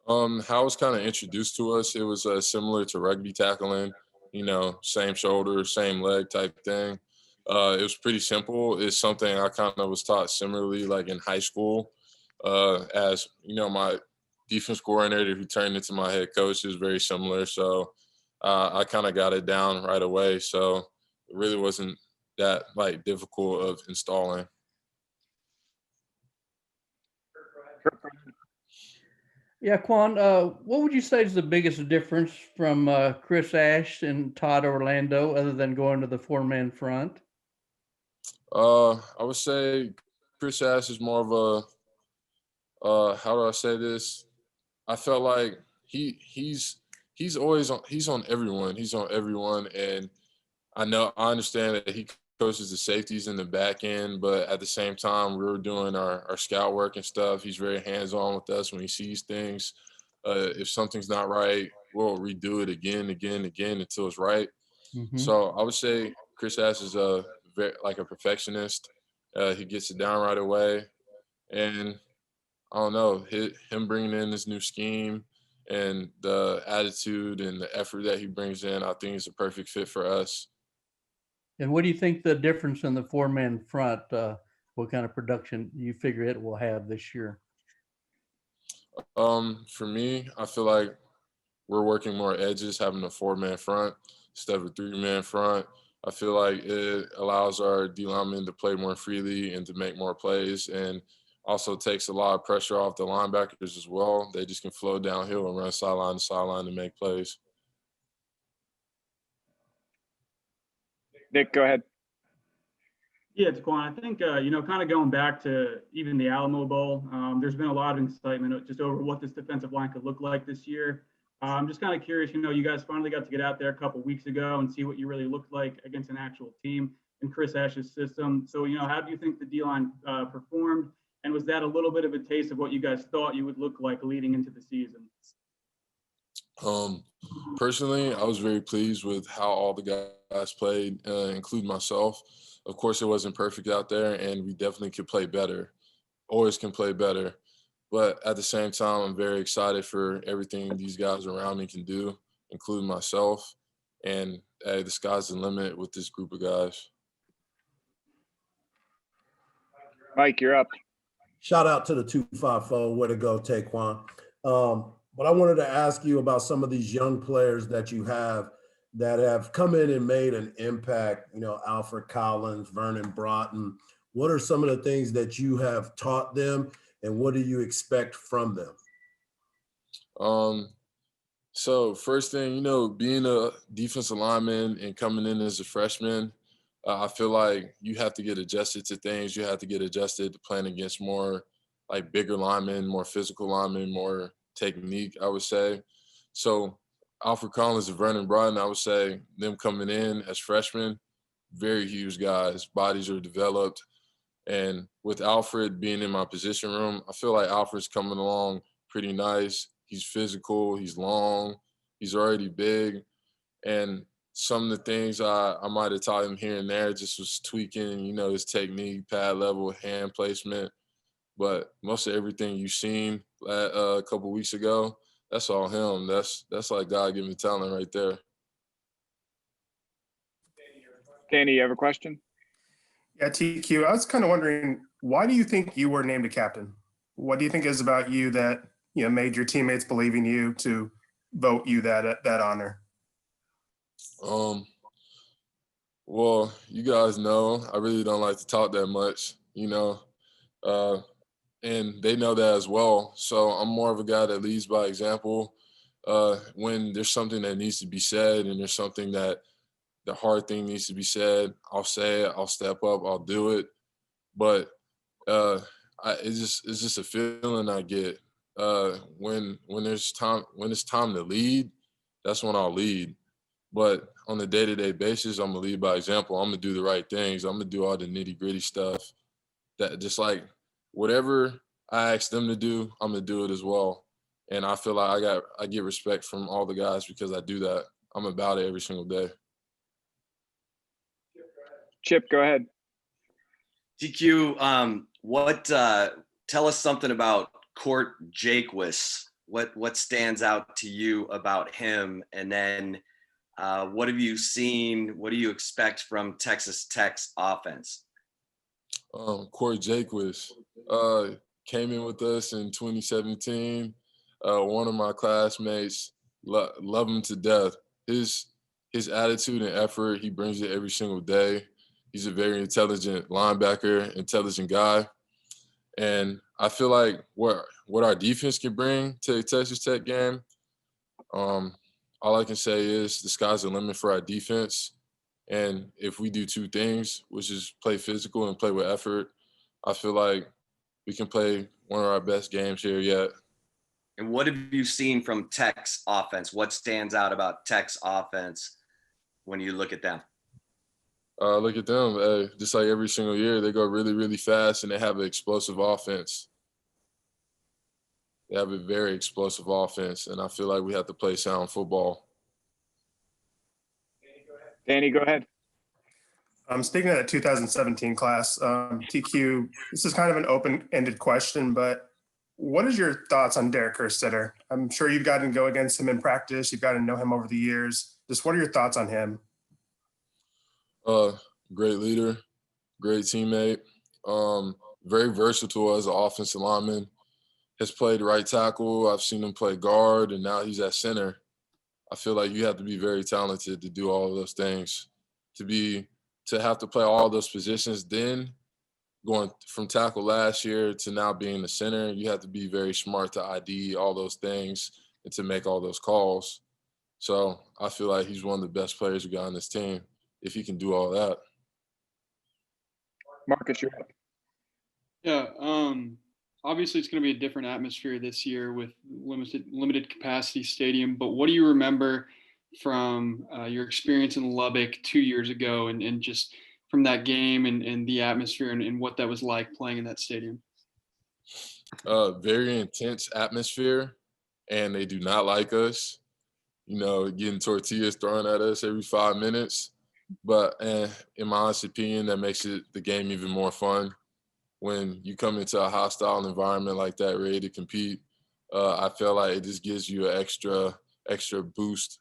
How it was kind of introduced to us, it was similar to rugby tackling, same shoulder, same leg type thing. It was pretty simple. It's something I kind of was taught similarly, like in high school, as my defense coordinator who turned into my head coach is very similar. So I kind of got it down right away. So it really wasn't that like difficult of installing. Yeah, Quan, what would you say is the biggest difference from Chris Ash and Todd Orlando, other than going to the four-man front? I would say Chris Ash is more of how do I say this? I felt like he's always on he's on everyone. He's on everyone, and I understand that he coaches the safeties in the back end, but at the same time we were doing our scout work and stuff. He's very hands on with us when he sees things. If something's not right, we'll redo it again until it's right. Hmm. So I would say Chris Ash is a very like a perfectionist. He gets it down right away, and I don't know him bringing in this new scheme and the attitude and the effort that he brings in. I think it's a perfect fit for us. And what do you think the difference in the four-man front, what kind of production you figure it will have this year? For me, I feel like we're working more edges, having a four-man front instead of a three-man front. I feel like it allows our D linemen to play more freely and to make more plays, and also takes a lot of pressure off the linebackers as well. They just can flow downhill and run sideline to sideline to make plays. Nick, go ahead. Yeah, it's Quan. I think, kind of going back to even the Alamo Bowl, there's been a lot of excitement just over what this defensive line could look like this year. I'm just kind of curious, you guys finally got to get out there a couple weeks ago and see what you really looked like against an actual team in Chris Ash's system. So, how do you think the D-line performed? And was that a little bit of a taste of what you guys thought you would look like leading into the season? Personally, I was very pleased with how all the guys played, including myself. Of course, it wasn't perfect out there, and we definitely could play better. Always can play better. But at the same time, I'm very excited for everything these guys around me can do, including myself. And hey, the sky's the limit with this group of guys. Mike, you're up. Shout out to the 254. Way to go, Taquan. But I wanted to ask you about some of these young players that you have that have come in and made an impact, Alfred Collins, Vernon Broughton. What are some of the things that you have taught them, and what do you expect from them? So first thing, being a defensive lineman and coming in as a freshman, I feel like you have to get adjusted to things. You have to get adjusted to playing against more like bigger linemen, more physical linemen, more technique, I would say. So Alfred Collins and Vernon Broughton, I would say them coming in as freshmen, very huge guys. Bodies are developed. And with Alfred being in my position room, I feel like Alfred's coming along pretty nice. He's physical, he's long, he's already big. And some of the things I might have taught him here and there just was tweaking, his technique, pad level, hand placement. But most of everything you've seen a couple weeks ago, that's all him. That's like God-given talent right there. Danny, you have a question? Yeah, TQ, I was kind of wondering, why do you think you were named a captain? What do you think is about you that made your teammates believe in you to vote you that honor? Well, you guys know I really don't like to talk that much, and they know that as well. So I'm more of a guy that leads by example. When there's something that needs to be said and there's something that the hard thing needs to be said, I'll say it, I'll step up, I'll do it. But it's just a feeling I get when it's time to lead. That's when I'll lead. But on a day-to-day basis, I'm gonna lead by example. I'm gonna do the right things. I'm gonna do all the nitty-gritty stuff. That just like whatever I ask them to do, I'm gonna do it as well. And I feel like I get respect from all the guys because I do that. I'm about it every single day. Chip, go ahead. TQ, tell us something about Court Jaquez. what stands out to you about him? And then what have you seen? What do you expect from Texas Tech's offense? Corey Jaquez came in with us in 2017. One of my classmates, love him to death. His attitude and effort, he brings it every single day. He's a very intelligent linebacker, intelligent guy. And I feel like what our defense can bring to the Texas Tech game, all I can say is the sky's the limit for our defense. And if we do two things, which is play physical and play with effort, I feel like we can play one of our best games here yet. And what have you seen from Tech's offense? What stands out about Tech's offense when you look at them? Look at them. Just like every single year, they go really, really fast, and they have an explosive offense. They have a very explosive offense, and I feel like we have to play sound football. Danny, go ahead. Speaking of that 2017 class, TQ, this is kind of an open-ended question, but what is your thoughts on Derek Sherrod? I'm sure you've gotten to go against him in practice. You've gotten to know him over the years. Just what are your thoughts on him? Great leader, great teammate, very versatile as an offensive lineman. Has played right tackle. I've seen him play guard, and now he's at center. I feel like you have to be very talented to do all of those things. To have to play all those positions, then going from tackle last year to now being the center, you have to be very smart to ID all those things and to make all those calls. So I feel like he's one of the best players we got on this team if he can do all that. Marcus, you're up. Yeah, obviously it's going to be a different atmosphere this year with limited capacity stadium, but what do you remember from your experience in Lubbock 2 years ago and just from that game and the atmosphere and what that was like playing in that stadium? Very intense atmosphere, and they do not like us, getting tortillas thrown at us every 5 minutes. But in my honest opinion, that makes the game even more fun. When you come into a hostile environment like that, ready to compete, I feel like it just gives you an extra boost,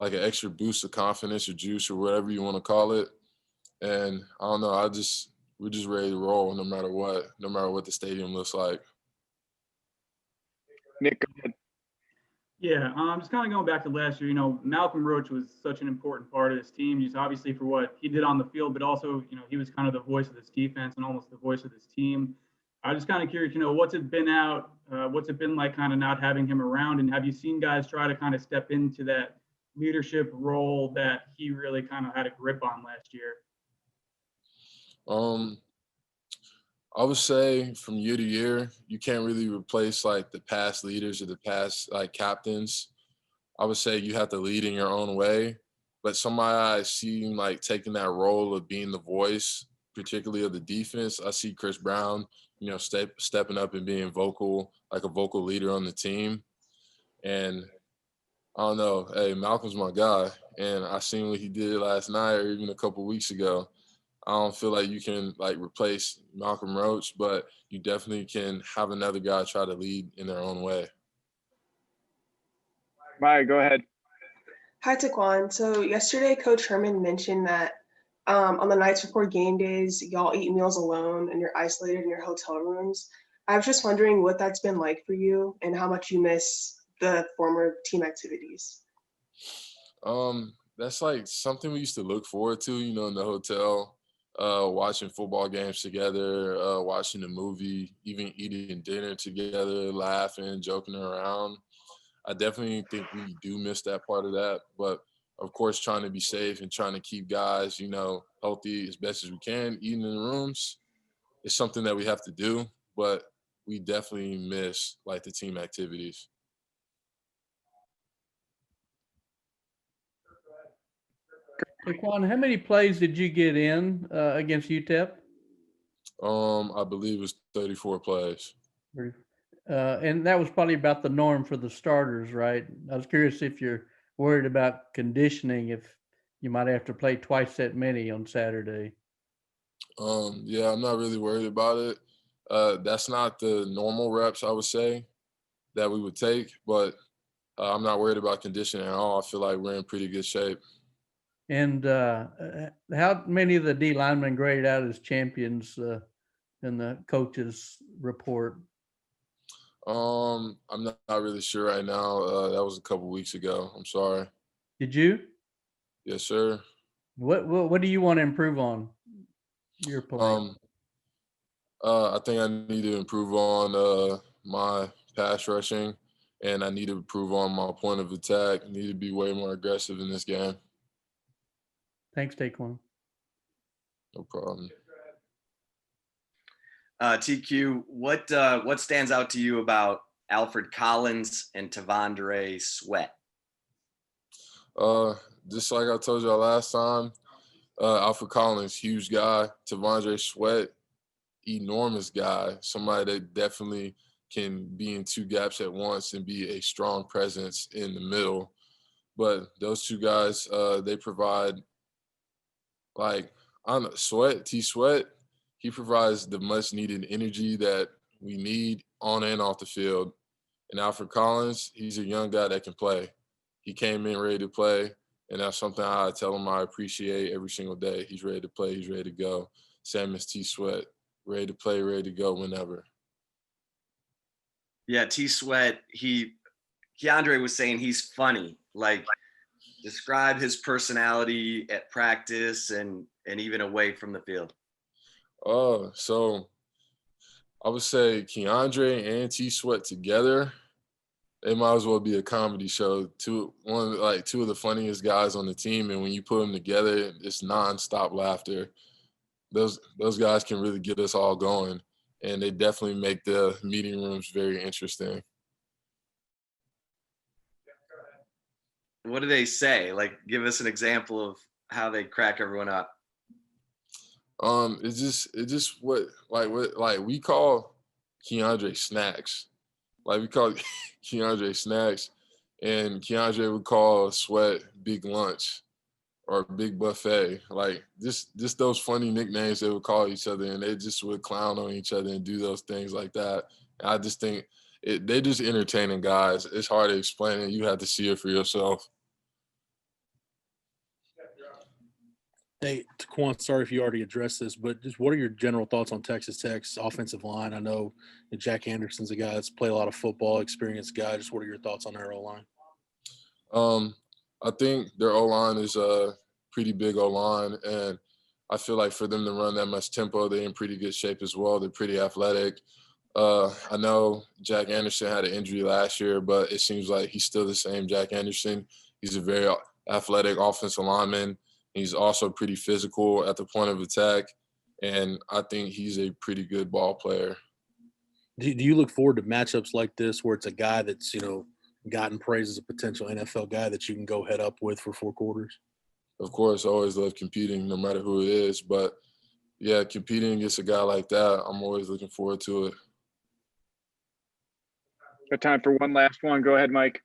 like an extra boost of confidence or juice or whatever you want to call it. And I don't know, we're just ready to roll no matter what the stadium looks like. Nick, go ahead. Yeah, just kind of going back to last year, Malcolm Roach was such an important part of this team, just obviously for what he did on the field, but also, he was kind of the voice of this defense and almost the voice of this team. I'm just kind of curious, what's it been like kind of not having him around, and have you seen guys try to kind of step into that leadership role that he really kind of had a grip on last year? I would say from year to year, you can't really replace like the past leaders or the past like captains. I would say you have to lead in your own way, but somebody I see like taking that role of being the voice, particularly of the defense. I see Chris Brown, stepping up and being vocal, like a vocal leader on the team. And I don't know, hey, Malcolm's my guy, and I seen what he did last night or even a couple weeks ago. I don't feel like you can like replace Malcolm Roach, but you definitely can have another guy try to lead in their own way. Maya, go ahead. Hi, Taquan. So yesterday, Coach Herman mentioned that on the nights before game days, y'all eat meals alone and you're isolated in your hotel rooms. I was just wondering what that's been like for you and how much you miss the former team activities. That's like something we used to look forward to, in the hotel. Watching football games together, watching a movie, even eating dinner together, laughing, joking around. I definitely think we do miss that part of that. But, of course, trying to be safe and trying to keep guys, healthy as best as we can, eating in the rooms is something that we have to do. But we definitely miss, like, the team activities. Quan, how many plays did you get in against UTEP? I believe it was 34 plays. And that was probably about the norm for the starters, right? I was curious if you're worried about conditioning, if you might have to play twice that many on Saturday. Yeah, I'm not really worried about it. That's not the normal reps, I would say, that we would take, but I'm not worried about conditioning at all. I feel like we're in pretty good shape. And how many of the D linemen graded out as champions in the coach's report? I'm not really sure right now. That was a couple weeks ago. I'm sorry. Did you? Yes, sir. What do you want to improve on your play? I think I need to improve on my pass rushing, and I need to improve on my point of attack. I need to be way more aggressive in this game. Thanks, Taquan. No problem. TQ, what stands out to you about Alfred Collins and Demarvian Sweat? Just like I told y'all last time, Alfred Collins, huge guy. Demarvian Sweat, enormous guy. Somebody that definitely can be in two gaps at once and be a strong presence in the middle. But those two guys, they provide, like, Sweat, he provides the much needed energy that we need on and off the field. And Alfred Collins, he's a young guy that can play. He came in ready to play, and that's something I tell him I appreciate every single day. He's ready to play. He's ready to go. Same as Sweat, ready to play, ready to go whenever. Yeah, Sweat, Keandre was saying he's funny. Like, describe his personality at practice and even away from the field. So I would say Keandre and Sweat together, they might as well be a comedy show. Two of the funniest guys on the team, and when you put them together, it's nonstop laughter. Those guys can really get us all going, and they definitely make the meeting rooms very interesting. What do they say? Like, give us an example of how they crack everyone up. It's just what we call Keandre snacks. Like, we call Keandre snacks, and Keandre would call Sweat big lunch or big buffet. Like, just those funny nicknames they would call each other, and they just would clown on each other and do those things like that. And I just think they're just entertaining guys. It's hard to explain it. You have to see it for yourself. Hey, Taquan, sorry if you already addressed this, but just what are your general thoughts on Texas Tech's offensive line? I know Jack Anderson's a guy that's played a lot of football, experienced guy. Just what are your thoughts on their O-line? I think their O-line is a pretty big O-line, and I feel like for them to run that much tempo, they're in pretty good shape as well. They're pretty athletic. I know Jack Anderson had an injury last year, but it seems like he's still the same Jack Anderson. He's a very athletic offensive lineman. He's also pretty physical at the point of attack, and I think he's a pretty good ball player. Do you look forward to matchups like this where it's a guy that's, gotten praised as a potential NFL guy that you can go head up with for 4 quarters? Of course, I always love competing no matter who it is, but yeah, competing against a guy like that, I'm always looking forward to it. Got time for one last one. Go ahead, Mike.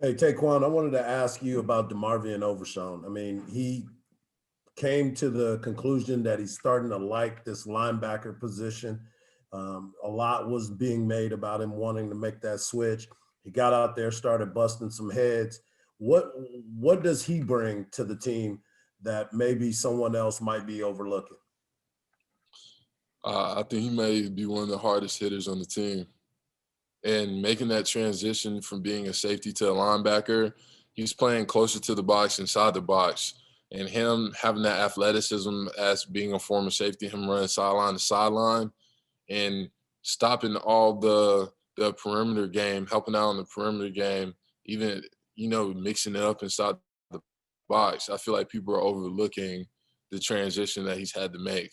Hey, Taquan, I wanted to ask you about Demarvian Overstreet. I mean, he came to the conclusion that he's starting to like this linebacker position. A lot was being made about him wanting to make that switch. He got out there, started busting some heads. What does he bring to the team that maybe someone else might be overlooking? I think he may be one of the hardest hitters on the team. And making that transition from being a safety to a linebacker, he's playing closer to the box, inside the box. And him having that athleticism as being a former safety, him running sideline to sideline and stopping all the perimeter game, helping out on the perimeter game, even, mixing it up inside the box. I feel like people are overlooking the transition that he's had to make.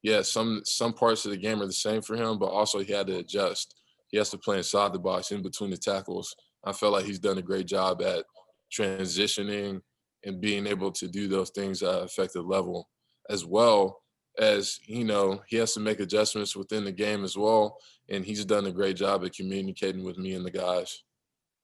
Yeah, some parts of the game are the same for him, but also he had to adjust. He has to play inside the box, in between the tackles. I feel like he's done a great job at transitioning and being able to do those things at an effective level, as well as, he has to make adjustments within the game as well. And he's done a great job at communicating with me and the guys.